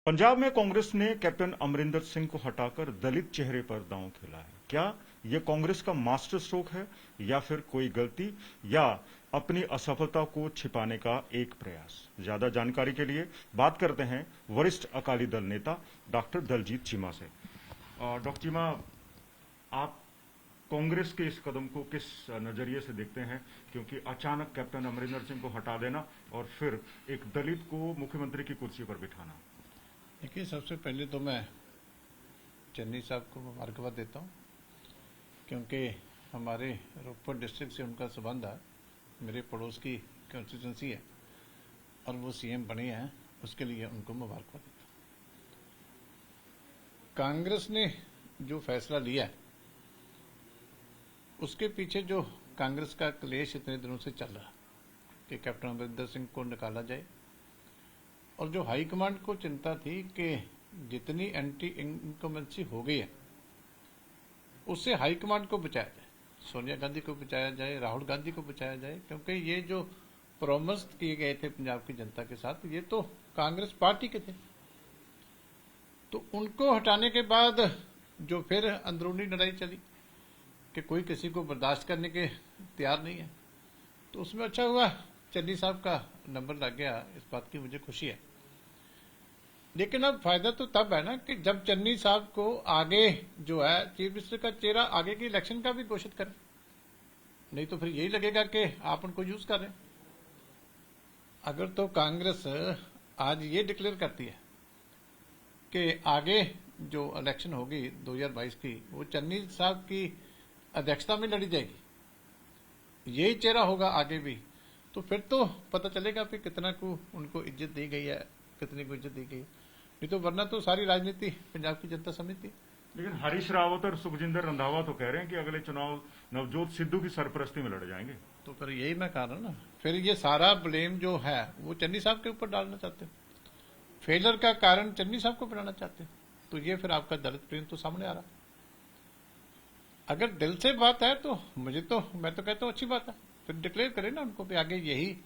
पंजाब में कांग्रेस ने कैप्टन अमरिंदर सिंह को हटाकर दलित चेहरे पर दांव खेला है। क्या यह कांग्रेस का मास्टर स्ट्रोक है या फिर कोई गलती या अपनी असफलता को छिपाने का एक प्रयास? ज्यादा जानकारी के लिए बात करते हैं वरिष्ठ अकाली दल नेता डॉक्टर दलजीत चीमा से। डॉक्टर चीमा, आप कांग्रेस के इस कदम को किस नजरिए से देखते हैं? क्योंकि अचानक कैप्टन अमरिंदर सिंह को हटा देना और फिर एक दलित को मुख्यमंत्री की कुर्सी पर बिठाना। देखिए, सबसे पहले तो मैं चन्नी साहब को मुबारकबाद देता हूँ, क्योंकि हमारे रोहतक डिस्ट्रिक्ट से उनका संबंध है, मेरे पड़ोस की कॉन्स्टिट्यूंसी है और वो सीएम बने हैं, उसके लिए उनको मुबारकबाद देता हूँ। कांग्रेस ने जो फैसला लिया है उसके पीछे जो कांग्रेस का क्लेश इतने दिनों से चल रहा कि कैप्टन अमरिंदर सिंह को निकाला जाए, और जो हाईकमांड को चिंता थी कि जितनी एंटी इनकम्बेंसी हो गई है उससे हाईकमांड को बचाया जाए, सोनिया गांधी को बचाया जाए, राहुल गांधी को बचाया जाए, क्योंकि ये जो प्रॉमिस किए गए थे पंजाब की जनता के साथ, ये तो कांग्रेस पार्टी के थे। तो उनको हटाने के बाद जो फिर अंदरूनी लड़ाई चली कि कोई किसी को बर्दाश्त करने के तैयार नहीं है, तो उसमें अच्छा हुआ चन्नी साहब का नंबर लग गया, इस बात की मुझे खुशी है। लेकिन अब फायदा तो तब है ना कि जब चन्नी साहब को आगे जो है चीफ मिनिस्टर का चेहरा आगे की इलेक्शन का भी घोषित करें, नहीं तो फिर यही लगेगा कि आप उनको यूज कर रहे हैं। अगर तो कांग्रेस आज ये डिक्लेयर करती है कि आगे जो इलेक्शन होगी 2022 की, वो चन्नी साहब की अध्यक्षता में लड़ी जाएगी, यही चेहरा होगा आगे भी, तो फिर तो पता चलेगा कि कितना को उनको इज्जत दी गई है, कितनी को इज्जत दी गई। नहीं तो वरना तो सारी राजनीति पंजाब की जनता समझती। लेकिन हरीश रावत और सुखजिंदर रंधावा तो कह रहे हैं कि अगले चुनाव नवजोत सिद्धू की सरपरस्ती में लड़ जाएंगे। तो फिर यही मैं कह रहा हूं ना, फिर ये सारा ब्लेम जो है वो चन्नी साहब के ऊपर डालना चाहते हो, फेलर का कारण चन्नी साहब को बनाना चाहते हो, तो ये फिर आपका दलित प्रेम तो सामने आ रहा। अगर दिल से बात है तो मैं तो कहता हूँ अच्छी बात है, फिर डिक्लेयर करें ना उनको भी आगे यही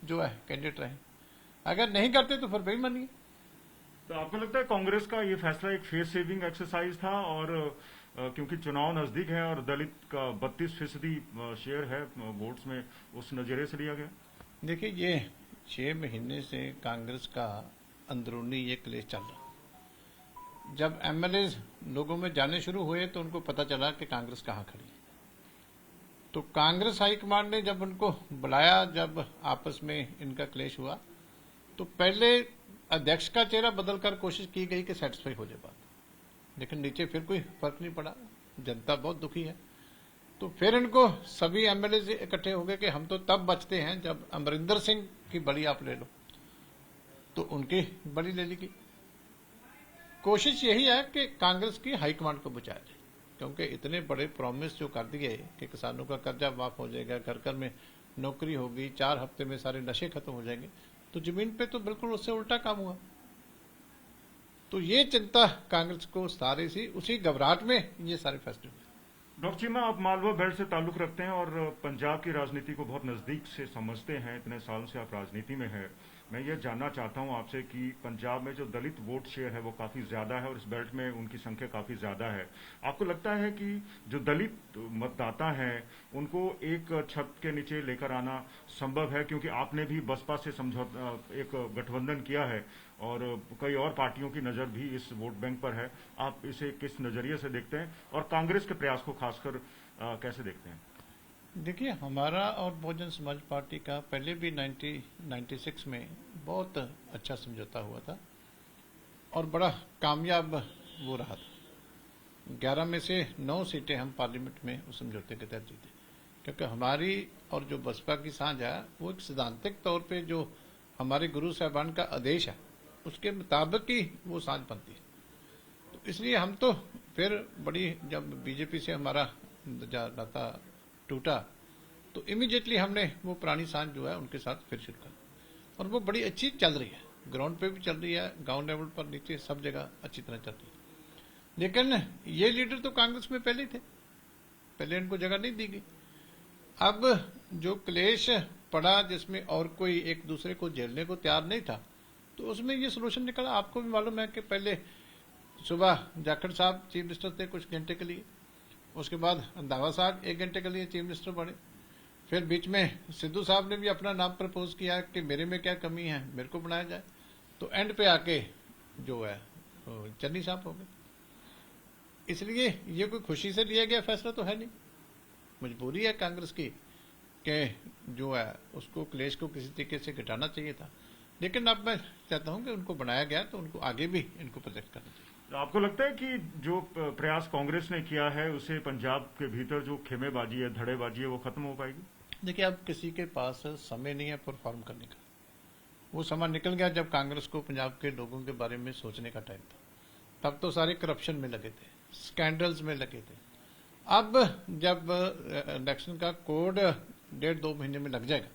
जो है कैंडिडेट रहे। अगर नहीं करते तो फिर बेईमानी है। तो आपको लगता है कांग्रेस का ये फैसला एक फेस सेविंग एक्सरसाइज था, और क्योंकि चुनाव नजदीक है और दलित का 32% शेयर है वोट्स में, उस नजरिए से लिया गया? देखिए, ये 6 महीने से कांग्रेस का अंदरूनी ये क्लेश चल रहा। जब एमएलए लोगों में जाने शुरू हुए तो उनको पता चला कि कांग्रेस कहाँ खड़ी। तो कांग्रेस हाईकमांड ने जब उनको बुलाया, जब आपस में इनका क्लेश हुआ, तो पहले अध्यक्ष का चेहरा बदलकर कोशिश की गई कि सेटिस्फाई हो जाए बात, लेकिन नीचे फिर कोई फर्क नहीं पड़ा, जनता बहुत दुखी है। तो फिर इनको सभी एमएलए से इकट्ठे हो गए कि हम तो तब बचते हैं जब अमरिंदर सिंह की बलि आप ले लो, तो उनकी बलि ले ली गई। कोशिश यही है कि कांग्रेस की हाईकमांड को बचाया जाए, क्योंकि इतने बड़े प्रॉमिस जो कर दिए कि किसानों का कर्जा माफ हो जाएगा, घर घर में नौकरी होगी, 4 हफ्ते में सारे नशे खत्म हो जाएंगे, तो जमीन पे तो बिल्कुल उससे उल्टा काम हुआ। तो ये चिंता कांग्रेस को सता रही थी, उसी घबराहट में ये सारे फैसले हुए। डॉक्टर चीमा, आप मालवा बेल्ट से ताल्लुक रखते हैं और पंजाब की राजनीति को बहुत नजदीक से समझते हैं, इतने साल से आप राजनीति में हैं। मैं ये जानना चाहता हूं आपसे कि पंजाब में जो दलित वोट शेयर है वो काफी ज्यादा है और इस बेल्ट में उनकी संख्या काफी ज्यादा है। आपको लगता है कि जो दलित मतदाता हैं उनको एक छत के नीचे लेकर आना संभव है? क्योंकि आपने भी बसपा से समझौता, एक गठबंधन किया है और कई और पार्टियों की नजर भी इस वोट बैंक पर है। आप इसे किस नजरिए से देखते हैं और कांग्रेस के प्रयास को खासकर कैसे देखते हैं? देखिए, हमारा और बहुजन समाज पार्टी का पहले भी 1996 में बहुत अच्छा समझौता हुआ था और बड़ा कामयाब वो रहा था। 11 में से 9 सीटें हम पार्लियामेंट में उस समझौते के तहत जीते, क्योंकि हमारी और जो बसपा की साझ है वो एक सिद्धांतिक तौर पे जो हमारे गुरु साहबान का आदेश है उसके मुताबिक ही वो साझ बनती है। तो इसलिए हम तो फिर बड़ी, जब बीजेपी से हमारा नाता टूटा तो इमीडिएटली हमने वो पुरानी साझ जो है उनके साथ फिर शुरू कर, और वो बड़ी अच्छी चल रही है, ग्राउंड पे भी चल रही है, गांव लेवल पर, नीचे सब जगह अच्छी तरह चल रही है। लेकिन ये लीडर तो कांग्रेस में पहले ही थे, पहले इनको जगह नहीं दी गई। अब जो क्लेश पड़ा जिसमें और कोई एक दूसरे को झेलने को तैयार नहीं था, तो उसमें ये सोल्यूशन निकला। आपको भी मालूम है कि पहले सुबह जाखड़ साहब चीफ मिनिस्टर थे कुछ घंटे के लिए, उसके बाद रंधावा साहब 1 घंटे के लिए चीफ मिनिस्टर बने, फिर बीच में सिद्धू साहब ने भी अपना नाम प्रपोज किया कि मेरे में क्या कमी है, मेरे को बनाया जाए, तो एंड पे आके जो है चन्नी साहब हो गए। इसलिए ये कोई खुशी से लिया गया फैसला तो है नहीं, मजबूरी है कांग्रेस की कि जो है उसको क्लेश को किसी तरीके से घटाना चाहिए था। लेकिन अब मैं चाहता हूं कि उनको बनाया गया तो उनको आगे भी इनको प्रोटेक्ट करना चाहिए। तो आपको लगता है कि जो प्रयास कांग्रेस ने किया है उसे पंजाब के भीतर जो खेमेबाजी है, धड़ेबाजी है, वो खत्म हो पाएगी? देखिए, अब किसी के पास समय नहीं है परफॉर्म करने का। वो समय निकल गया जब कांग्रेस को पंजाब के लोगों के बारे में सोचने का टाइम था। तब तो सारे करप्शन में लगे थे, स्कैंडल्स में लगे थे। अब जब इलेक्शन का कोड 1.5-2 महीने में लग जाएगा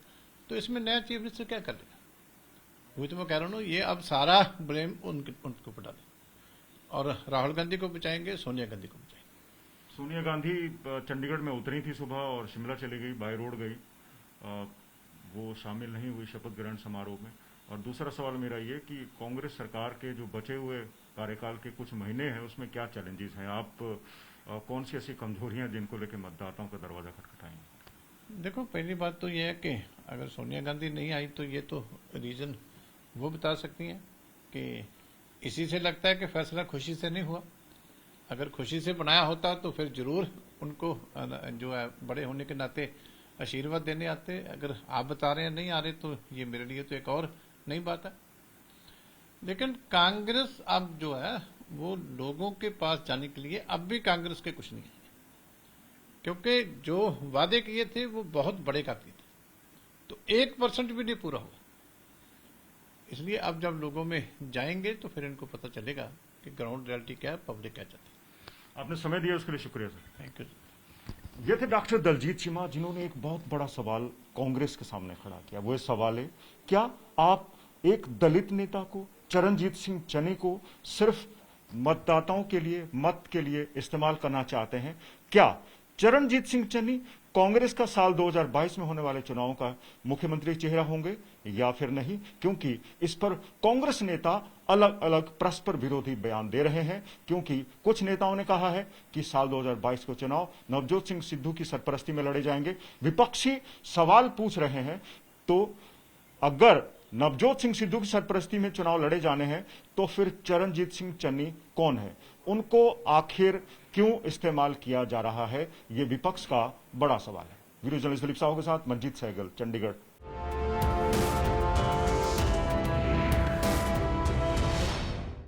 तो इसमें नया चीफ मिनिस्टर क्या कर लेगा? वही तो मैं कह रहा हूँ, ये अब सारा ब्लेम उनको ऊपर डाले और राहुल गांधी को बचाएंगे, सोनिया गांधी को बचाएंगे। सोनिया गांधी चंडीगढ़ में उतरी थी सुबह और शिमला चली गई, बाय रोड गई, वो शामिल नहीं हुई शपथ ग्रहण समारोह में। और दूसरा सवाल मेरा ये कि कांग्रेस सरकार के जो बचे हुए कार्यकाल के कुछ महीने हैं उसमें क्या चैलेंजेस हैं? आप कौन सी ऐसी कमजोरियां जिनको लेकर मतदाताओं का दरवाजा खटखटाएंगे? देखो, पहली बात तो यह है कि अगर सोनिया गांधी नहीं आई तो ये तो रीजन वो बता सकती हैं कि इसी से लगता है कि फैसला खुशी से नहीं हुआ। अगर खुशी से बनाया होता तो फिर जरूर उनको जो है बड़े होने के नाते आशीर्वाद देने आते। अगर आप बता रहे हैं नहीं आ रहे तो ये मेरे लिए तो एक और नई बात है। लेकिन कांग्रेस अब जो है वो लोगों के पास जाने के लिए अब भी कांग्रेस के कुछ नहीं है, क्योंकि जो वादे किए थे वो बहुत बड़े काफी थे, तो 1% भी नहीं पूरा हुआ। इसलिए अब जब लोगों में जाएंगे तो फिर इनको पता चलेगा कि ग्राउंड रियलिटी क्या है, पब्लिक क्या चाहती है। आपने समय दिया उसके लिए शुक्रिया सर। Thank you. ये थे डॉक्टर दलजीत चीमा, जिन्होंने एक बहुत बड़ा सवाल कांग्रेस के सामने खड़ा किया। वो सवाल है, क्या आप एक दलित नेता को, चरणजीत सिंह चन्नी को, सिर्फ मतदाताओं के लिए, मत के लिए इस्तेमाल करना चाहते हैं? क्या चरणजीत सिंह चन्नी कांग्रेस का साल 2022 में होने वाले चुनाव का मुख्यमंत्री चेहरा होंगे या फिर नहीं? क्योंकि इस पर कांग्रेस नेता अलग अलग परस्पर विरोधी बयान दे रहे हैं। क्योंकि कुछ नेताओं ने कहा है कि साल 2022 के चुनाव नवजोत सिंह सिद्धू की सरपरस्ती में लड़े जाएंगे। विपक्षी सवाल पूछ रहे हैं, तो अगर नवजोत सिंह सिद्धू की सरपरस्ती में चुनाव लड़े जाने हैं तो फिर चरणजीत सिंह चन्नी कौन है? उनको आखिर क्यों इस्तेमाल किया जा रहा है? ये विपक्ष का बड़ा सवाल है। वीडियो जर्नलिस्ट दिलीप साहू के साथ मंजीत सहगल, चंडीगढ़।